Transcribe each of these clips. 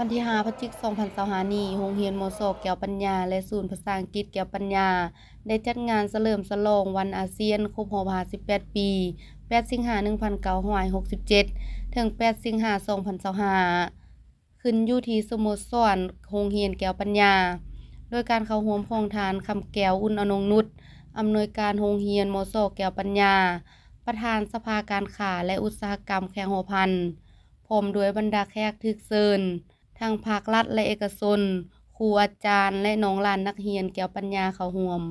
วันที่5พฤศจิกายน2025นี้โรงเรียนม.ส.แก้วปัญญาและศูนย์ภาษาอังกฤษแก้วปัญญาได้จัดงานเฉลิมฉลองวันอาเซียนครบรอบ58 ปี8สิงหาคม1967 ถึง8สิงหาคม2025ขึ้นอยู่ที่สโมสรโรงเรียนแก้วปัญญาโดยการเข้าร่วมของทานคำแก้วอุ่นอนงนุชอำนวยการโรงเรียนม.ส.แก้วปัญญาประธานสภาการค้าและอุตสาหกรรมแขวงหัวพันพร้อมด้วยบรรดาแขกถูกเชิญทั้งภาครัฐและเอกชนครูอาจารย์และน้องหลานนักเรียนแก้วปัญญาเข้าร่วม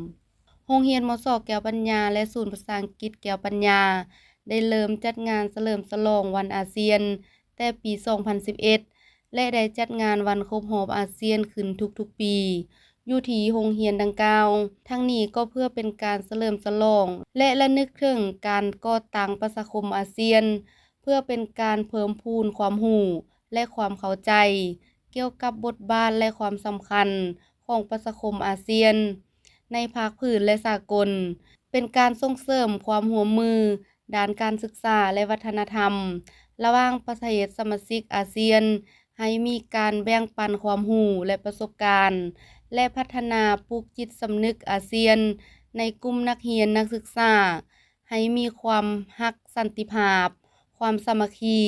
โรงเรียนม.ส.แก้วปัญญาและศูนย์ภาษาอังกฤษแก้วปัญญาได้เริ่มจัดงานเฉลิมฉลองวันอาเซียนแต่ปี 2011 และได้จัดงานวันครบรอบอาเซียนขึ้นทุกๆปีอยู่ที่โรงเรียนดังกล่าวทั้งนี้ก็เพื่อเป็นการเฉลิมฉลองและระลึกถึงการก่อตั้งประชาคมอาเซียนเพื่อเป็นการเพิ่มพูนความรู้และความเข้าใจเกี่ยวกับบทบาทและความสำคัญของประชาคมอาเซียนในภาคพื้นและสากลเป็นการส่งเสริมความร่วมมือด้านการศึกษาและวัฒนธรรมระหว่างประเทศสมาชิกอาเซียนให้มีการแบ่งปันความรู้และประสบการณ์และพัฒนาปลูกจิตสำนึกอาเซียนในกลุ่มนักเรียนนักศึกษาให้มีความรักสันติภาพความสามัคคี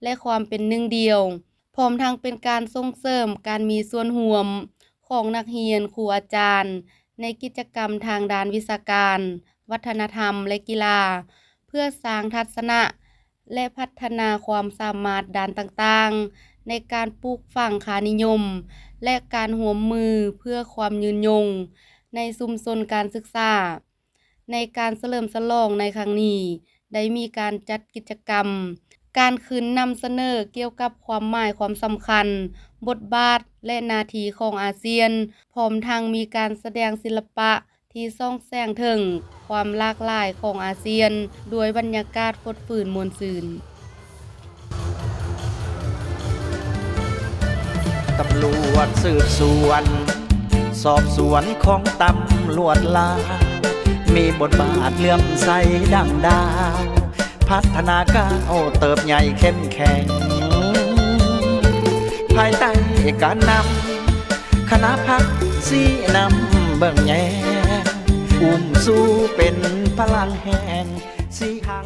และความเป็นหนึ่งเดียวพร้อมทั้งเป็นการส่งเสริมการมีส่วนร่วมของนักเรียนครูอาจารย์ในกิจกรรมทางด้านวิชาการวัฒนธรรมและกีฬาเพื่อสร้างทัศนะและพัฒนาความสามารถด้านต่างๆในการปลูกฝังค่านิยมและการร่วมมือเพื่อความยืนยงในชุมชนการศึกษาในการเฉลิมฉลองในครั้งนี้ได้มีการจัดกิจกรรมการคืนนำเสนอเกี่ยวกับความหมายความสำคัญบทบาทและหน้าที่ของอาเซียนพร้อมทั้งมีการแสดงศิลปะที่ส่องแสงถึงความหลากหลายของอาเซียนด้วยบรรยากาศฟดฝืนม่วนซื่นตำรวจสืบสวนสอบสวนของตำรวจลาวมีบทบาทเลื่อมใสดังดาวพัฒนาก้าวเติบใหญ่เข้มแข็งภายใต้การนำคณะพักสีนำเบิ่งแยงอุ้มสู้เป็นพลังแห่ง